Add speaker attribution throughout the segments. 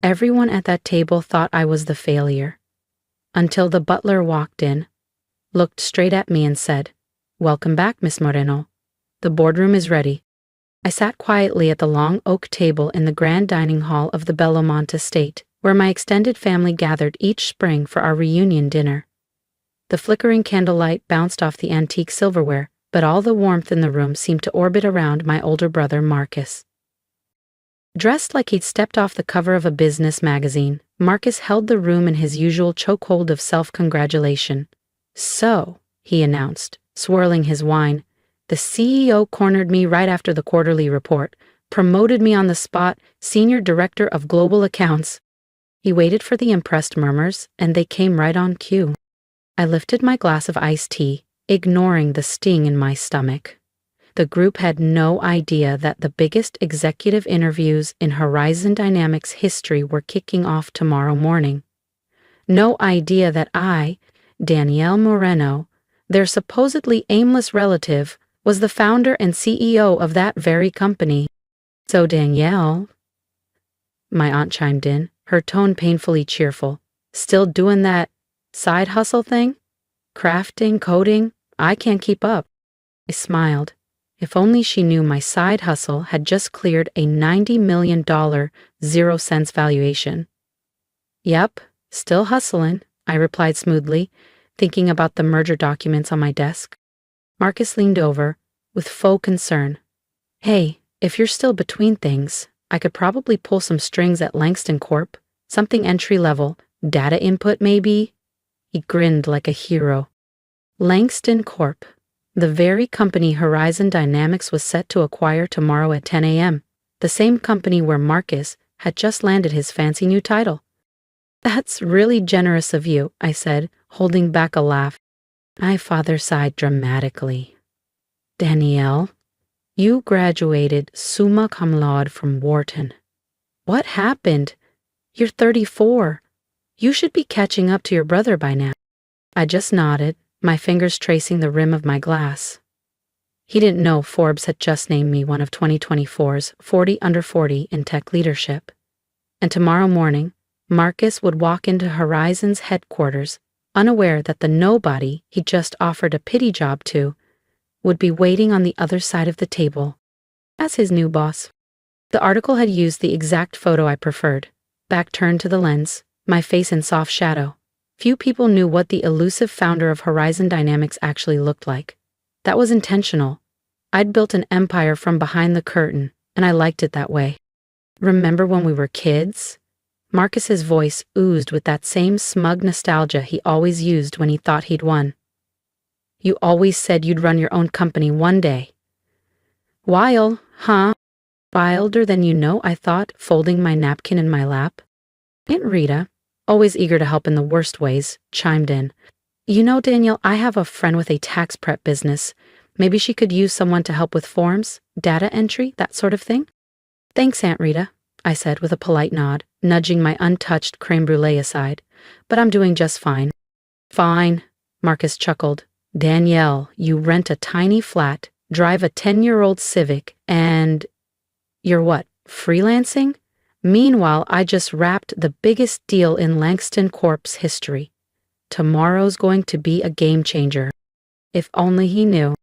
Speaker 1: Everyone at that table thought I was the failure. Until the butler walked in, looked straight at me and said, "Welcome back, Miss Moreno. The boardroom is ready." I sat quietly at the long oak table in the grand dining hall of the Bellomont estate, where my extended family gathered each spring for our reunion dinner. The flickering candlelight bounced off the antique silverware, but all the warmth in the room seemed to orbit around my older brother Marcus. Dressed like he'd stepped off the cover of a business magazine, Marcus held the room in his usual chokehold of self-congratulation. "So," he announced, swirling his wine, "the CEO cornered me right after the quarterly report, promoted me on the spot, Senior Director of Global Accounts." He waited for the impressed murmurs, and they came right on cue. I lifted my glass of iced tea, ignoring the sting in my stomach. The group had no idea that the biggest executive interviews in Horizon Dynamics history were kicking off tomorrow morning. No idea that I, Danielle Moreno, their supposedly aimless relative, was the founder and CEO of that very company. "So Danielle," my aunt chimed in, her tone painfully cheerful, "still doing that side hustle thing? Crafting, coding? I can't keep up." I smiled. If only she knew my side hustle had just cleared a $90 million 0 cents valuation. "Yep, still hustling," I replied smoothly, thinking about the merger documents on my desk. Marcus leaned over, with faux concern. "Hey, if you're still between things, I could probably pull some strings at Langston Corp, something entry-level, data input maybe?" He grinned like a hero. Langston Corp, the very company Horizon Dynamics was set to acquire tomorrow at 10 a.m., the same company where Marcus had just landed his fancy new title. "That's really generous of you," I said, holding back a laugh. My father sighed dramatically. "Danielle, you graduated summa cum laude from Wharton. What happened? You're 34. You should be catching up to your brother by now." I just nodded, my fingers tracing the rim of my glass. He didn't know Forbes had just named me one of 2024's 40 under 40 in tech leadership. And tomorrow morning, Marcus would walk into Horizon's headquarters, unaware that the nobody he just offered a pity job to would be waiting on the other side of the table as his new boss. The article had used the exact photo I preferred, back turned to the lens, my face in soft shadow. Few people knew what the elusive founder of Horizon Dynamics actually looked like. That was intentional. I'd built an empire from behind the curtain, and I liked it that way. "Remember when we were kids?" Marcus's voice oozed with that same smug nostalgia he always used when he thought he'd won. "You always said you'd run your own company one day." "Wild, huh?" "Wilder than you know," I thought, folding my napkin in my lap. Aunt Rita, always eager to help in the worst ways, chimed in. "You know, Danielle, I have a friend with a tax prep business. Maybe she could use someone to help with forms, data entry, that sort of thing." "Thanks, Aunt Rita," I said with a polite nod, nudging my untouched creme brulee aside. "But I'm doing just fine." "Fine," Marcus chuckled. "Danielle, you rent a tiny flat, drive a 10-year-old Civic, and you're what, freelancing? Meanwhile, I just wrapped the biggest deal in Langston Corp's history. Tomorrow's going to be a game changer." If only he knew.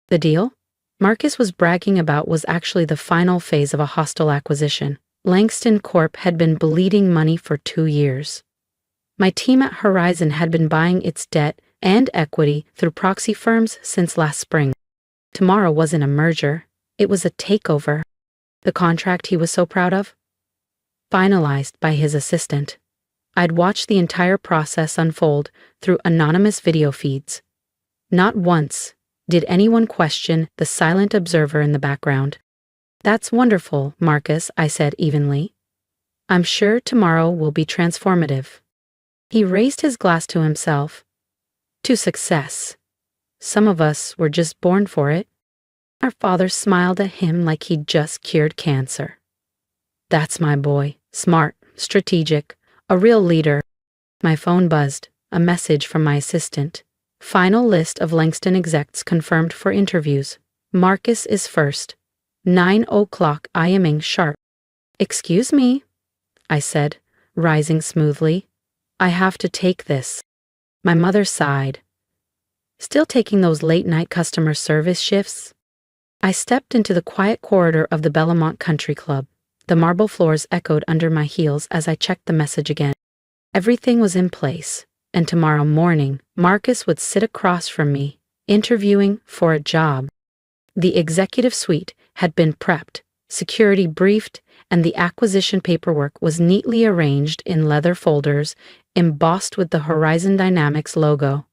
Speaker 1: The deal Marcus was bragging about was actually the final phase of a hostile acquisition. Langston Corp had been bleeding money for 2 years. My team at Horizon had been buying its debt and equity through proxy firms since last spring. Tomorrow wasn't a merger, it was a takeover. The contract he was so proud of? Finalized by his assistant. I'd watched the entire process unfold through anonymous video feeds. Not once did anyone question the silent observer in the background. "That's wonderful, Marcus," I said evenly. "I'm sure tomorrow will be transformative." He raised his glass to himself. "To success. Some of us were just born for it." Our father smiled at him like he'd just cured cancer. "That's my boy. Smart, strategic, a real leader." My phone buzzed, a message from my assistant. "Final list of Langston execs confirmed for interviews. Marcus is first. 9 o'clock IMing sharp." "Excuse me," I said, rising smoothly. I have to take this. My mother sighed. Still taking those late-night customer service shifts? I stepped into the quiet corridor of the Bellamont Country Club. The marble floors echoed under my heels as I checked the message again. Everything was in place, and tomorrow morning, Marcus would sit across from me, interviewing for a job. The executive suite had been prepped, security briefed, and the acquisition paperwork was neatly arranged in leather folders, embossed with the Horizon Dynamics logo.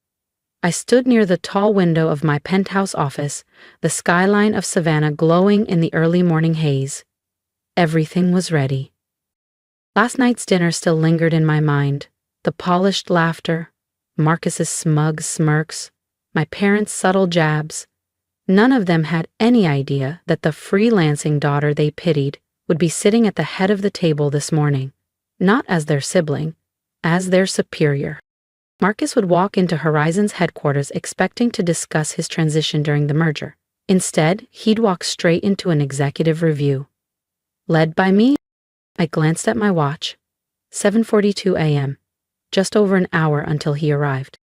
Speaker 1: I stood near the tall window of my penthouse office, the skyline of Savannah glowing in the early morning haze. Everything was ready. Last night's dinner still lingered in my mind. The polished laughter, Marcus's smug smirks, my parents' subtle jabs. None of them had any idea that the freelancing daughter they pitied would be sitting at the head of the table this morning, not as their sibling, as their superior. Marcus would walk into Horizon's headquarters expecting to discuss his transition during the merger. Instead, he'd walk straight into an executive review. Led by me, I glanced at my watch. 7:42 a.m., just over an hour until he arrived.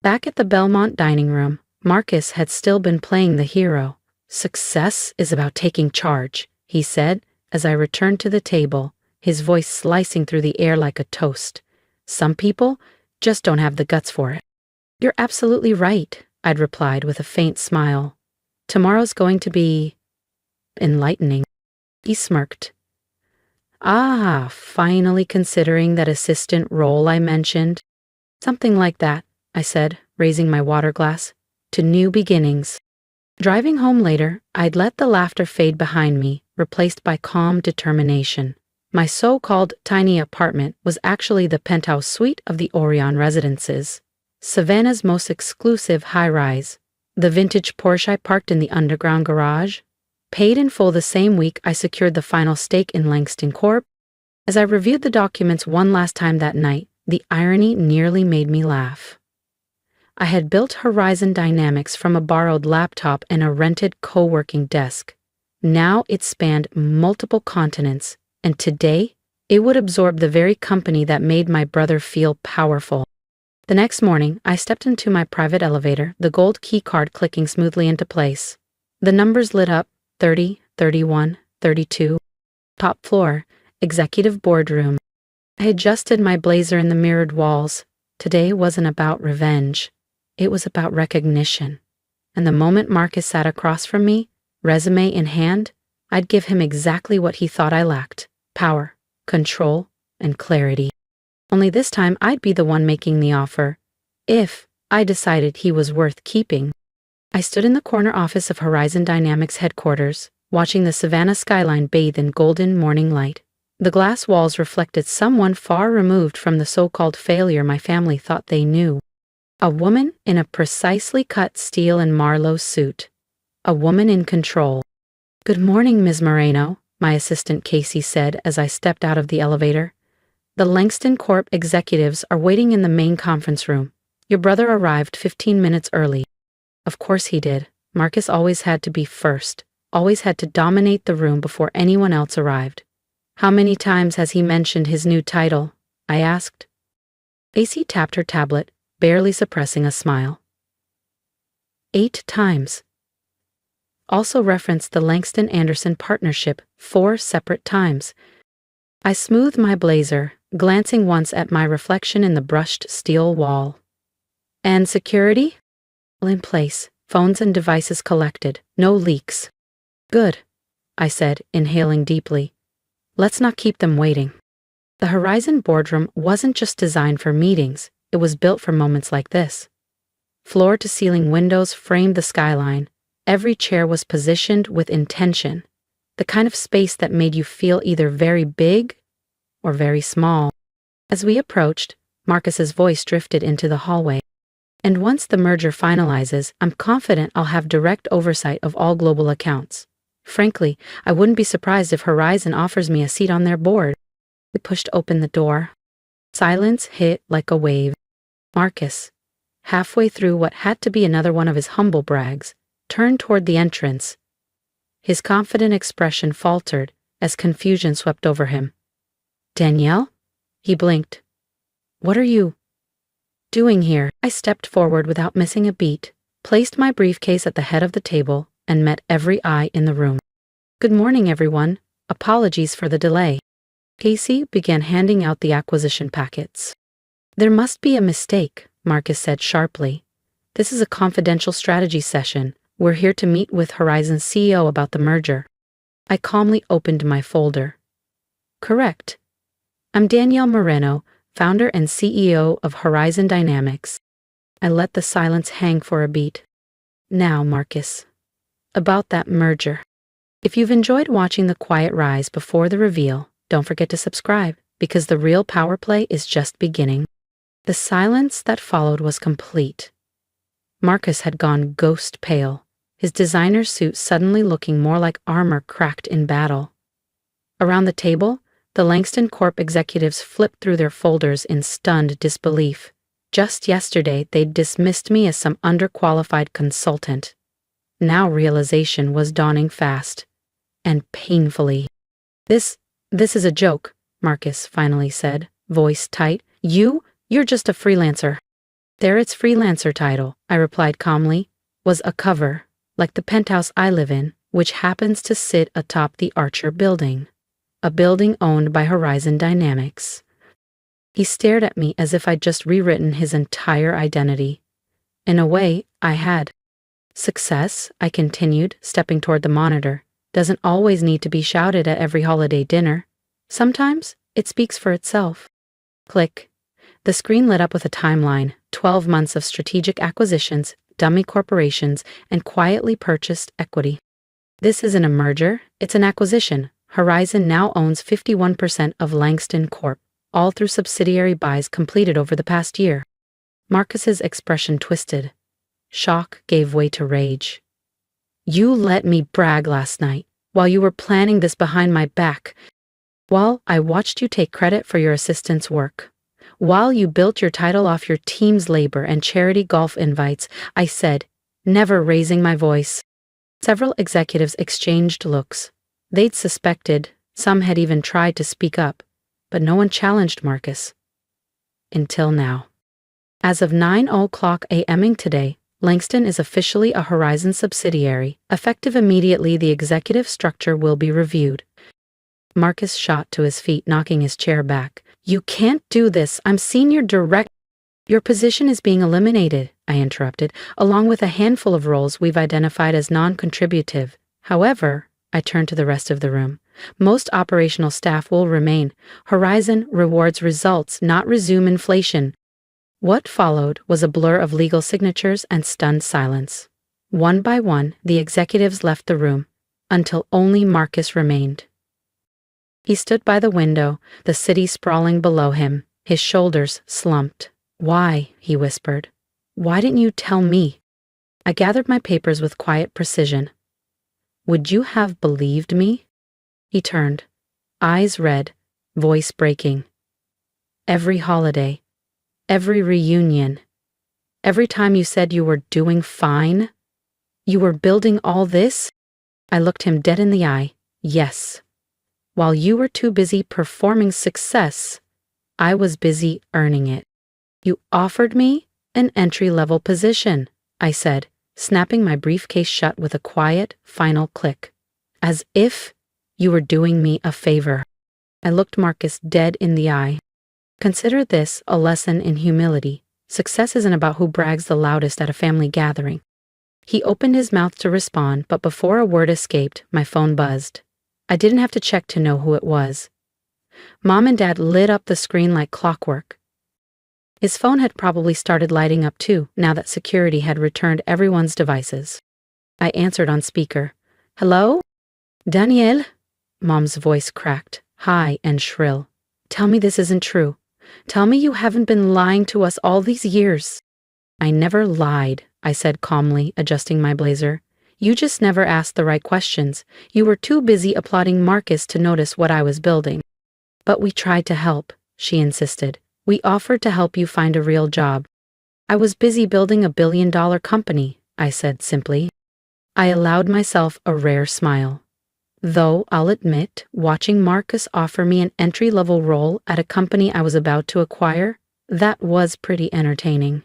Speaker 1: Back at the Belmont dining room, Marcus had still been playing the hero. "Success is about taking charge," he said as I returned to the table, his voice slicing through the air like a toast. "Some people just don't have the guts for it." "You're absolutely right," I'd replied with a faint smile. "Tomorrow's going to be enlightening." He smirked. "Ah, finally considering that assistant role I mentioned." "Something like that," I said, raising my water glass. "To new beginnings." Driving home later, I'd let the laughter fade behind me, replaced by calm determination. My so-called tiny apartment was actually the penthouse suite of the Orion Residences, Savannah's most exclusive high-rise. The vintage Porsche I parked in the underground garage, paid in full the same week I secured the final stake in Langston Corp. As I reviewed the documents one last time that night, the irony nearly made me laugh. I had built Horizon Dynamics from a borrowed laptop and a rented co-working desk. Now it spanned multiple continents, and today, it would absorb the very company that made my brother feel powerful. The next morning, I stepped into my private elevator, the gold key card clicking smoothly into place. The numbers lit up, 30, 31, 32. Top floor, executive boardroom. I adjusted my blazer in the mirrored walls. Today wasn't about revenge. It was about recognition. And the moment Marcus sat across from me, resume in hand, I'd give him exactly what he thought I lacked: power, control, and clarity. Only this time I'd be the one making the offer, if I decided he was worth keeping. I stood in the corner office of Horizon Dynamics headquarters, watching the Savannah skyline bathe in golden morning light. The glass walls reflected someone far removed from the so-called failure my family thought they knew. A woman in a precisely cut steel and Marlowe suit. A woman in control. "Good morning, Ms. Moreno," my assistant Casey said as I stepped out of the elevator. "The Langston Corp executives are waiting in the main conference room. Your brother arrived 15 minutes early." Of course he did. Marcus always had to be first, always had to dominate the room before anyone else arrived. "How many times has he mentioned his new title?" I asked. AC tapped her tablet, barely suppressing a smile. 8 times. Also referenced the Langston-Anderson partnership 4 separate times. I smoothed my blazer, glancing once at my reflection in the brushed steel wall. "And security?" "In place, phones and devices collected, no leaks." "Good," I said, inhaling deeply. "Let's not keep them waiting." The Horizon boardroom wasn't just designed for meetings, it was built for moments like this. Floor-to-ceiling windows framed the skyline. Every chair was positioned with intention, the kind of space that made you feel either very big or very small. As we approached, Marcus's voice drifted into the hallway. "And once the merger finalizes, I'm confident I'll have direct oversight of all global accounts. Frankly, I wouldn't be surprised if Horizon offers me a seat on their board." We pushed open the door. Silence hit like a wave. Marcus, halfway through what had to be another one of his humble brags, turned toward the entrance. His confident expression faltered as confusion swept over him. "Danielle?" He blinked. What are you doing here? I stepped forward without missing a beat, placed my briefcase at the head of the table, and met every eye in the room. Good morning, everyone. Apologies for the delay. Casey began handing out the acquisition packets. There must be a mistake, Marcus said sharply. This is a confidential strategy session. We're here to meet with Horizon's CEO about the merger. I calmly opened my folder. Correct. I'm Danielle Moreno, founder and CEO of Horizon Dynamics. I let the silence hang for a beat. Now, Marcus. About that merger. If you've enjoyed watching the quiet rise before the reveal, don't forget to subscribe, because the real power play is just beginning. The silence that followed was complete. Marcus had gone ghost pale, his designer suit suddenly looking more like armor cracked in battle. Around the table, the Langston Corp executives flipped through their folders in stunned disbelief. Just yesterday, they'd dismissed me as some underqualified consultant. Now realization was dawning fast. And painfully. This is a joke, Marcus finally said, voice tight. You're just a freelancer. There, its freelancer title, I replied calmly, was a cover, like the penthouse I live in, which happens to sit atop the Archer building. A building owned by Horizon Dynamics. He stared at me as if I'd just rewritten his entire identity. In a way, I had. Success, I continued, stepping toward the monitor, doesn't always need to be shouted at every holiday dinner. Sometimes, it speaks for itself. Click. The screen lit up with a timeline, 12 months of strategic acquisitions, dummy corporations, and quietly purchased equity. This isn't a merger, it's an acquisition. Horizon now owns 51% of Langston Corp, all through subsidiary buys completed over the past year. Marcus's expression twisted. Shock gave way to rage. You let me brag last night, while you were planning this behind my back, while I watched you take credit for your assistant's work, while you built your title off your team's labor and charity golf invites, I said, never raising my voice. Several executives exchanged looks. They'd suspected, some had even tried to speak up, but no one challenged Marcus. Until now. As of 9:00 a.m. today, Langston is officially a Horizon subsidiary. Effective immediately, the executive structure will be reviewed. Marcus shot to his feet, knocking his chair back. You can't do this. I'm senior director. Your position is being eliminated, I interrupted, along with a handful of roles we've identified as non-contributive. However, I turned to the rest of the room. Most operational staff will remain. Horizon rewards results, not resume inflation. What followed was a blur of legal signatures and stunned silence. One by one, the executives left the room, until only Marcus remained. He stood by the window, the city sprawling below him, his shoulders slumped. Why? He whispered. Why didn't you tell me? I gathered my papers with quiet precision. Would you have believed me? He turned, eyes red, voice breaking. Every holiday. Every reunion, every time you said you were doing fine, you were building all this? I looked him dead in the eye. Yes. While you were too busy performing success, I was busy earning it. You offered me an entry-level position, I said, snapping my briefcase shut with a quiet, final click. As if you were doing me a favor. I looked Marcus dead in the eye. Consider this a lesson in humility. Success isn't about who brags the loudest at a family gathering. He opened his mouth to respond, but before a word escaped, my phone buzzed. I didn't have to check to know who it was. Mom and Dad lit up the screen like clockwork. His phone had probably started lighting up too, now that security had returned everyone's devices. I answered on speaker. Hello? Danielle? Mom's voice cracked, high and shrill. Tell me this isn't true. Tell me you haven't been lying to us all these years. I never lied, I said calmly, adjusting my blazer. You just never asked the right questions. You were too busy applauding Marcus to notice what I was building. But we tried to help, she insisted. We offered to help you find a real job. I was busy building $1 billion company, I said simply. I allowed myself a rare smile. Though I'll admit, watching Marcus offer me an entry-level role at a company I was about to acquire, that was pretty entertaining.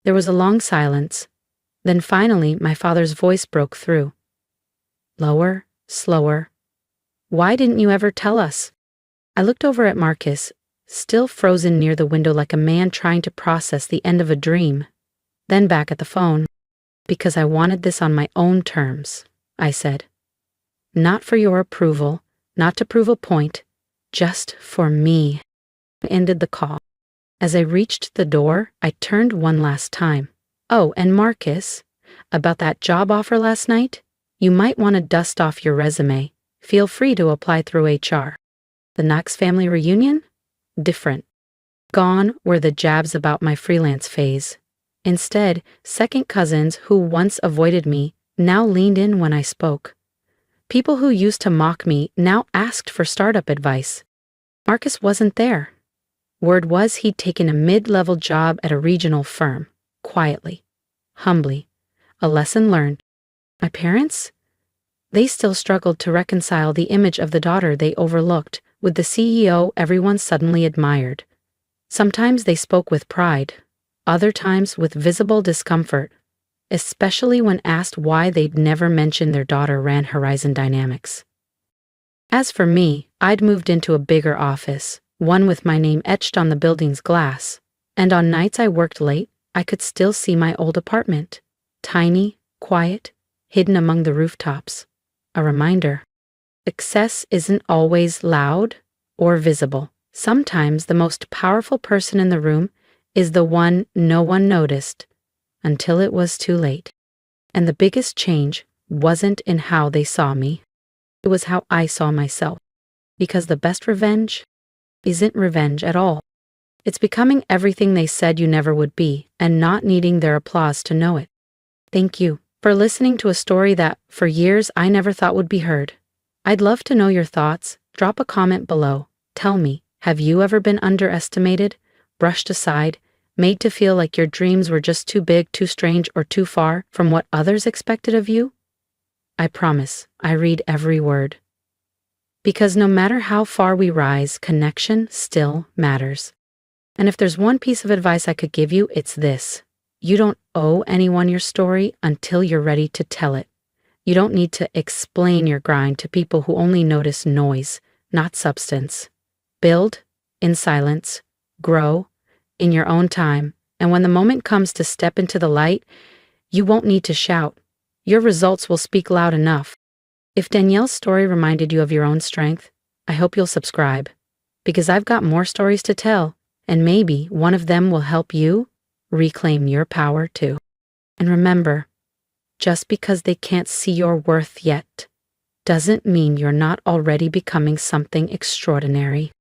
Speaker 1: There was a long silence. Then finally, my father's voice broke through. Lower, slower. Why didn't you ever tell us? I looked over at Marcus, still frozen near the window like a man trying to process the end of a dream. Then back at the phone. Because I wanted this on my own terms, I said. Not for your approval, not to prove a point, just for me. I ended the call. As I reached the door, I turned one last time. Oh, and Marcus, about that job offer last night? You might want to dust off your resume. Feel free to apply through HR. The Knox family reunion? Different. Gone were the jabs about my freelance phase. Instead, second cousins who once avoided me now leaned in when I spoke. People who used to mock me now asked for startup advice. Marcus wasn't there. Word was he'd taken a mid-level job at a regional firm, quietly, humbly. A lesson learned. My parents? They still struggled to reconcile the image of the daughter they overlooked with the CEO everyone suddenly admired. Sometimes they spoke with pride, other times with visible discomfort, especially when asked why they'd never mentioned their daughter ran Horizon Dynamics. As for me, I'd moved into a bigger office, one with my name etched on the building's glass, and on nights I worked late, I could still see my old apartment, tiny, quiet, hidden among the rooftops. A reminder. Success isn't always loud or visible. Sometimes the most powerful person in the room is the one no one noticed until it was too late. And the biggest change wasn't in how they saw me. It was how I saw myself. Because the best revenge isn't revenge at all. It's becoming everything they said you never would be and not needing their applause to know it. Thank you for listening to a story that, for years, I never thought would be heard. I'd love to know your thoughts. Drop a comment below. Tell me, have you ever been underestimated, brushed aside, made to feel like your dreams were just too big, too strange, or too far from what others expected of you? I promise, I read every word. Because no matter how far we rise, connection still matters. And if there's one piece of advice I could give you, it's this. You don't owe anyone your story until you're ready to tell it. You don't need to explain your grind to people who only notice noise, not substance. Build in silence, grow in your own time, and when the moment comes to step into the light, you won't need to shout. Your results will speak loud enough. If Danielle's story reminded you of your own strength, I hope you'll subscribe, because I've got more stories to tell, and maybe one of them will help you reclaim your power too. And remember, just because they can't see your worth yet, doesn't mean you're not already becoming something extraordinary.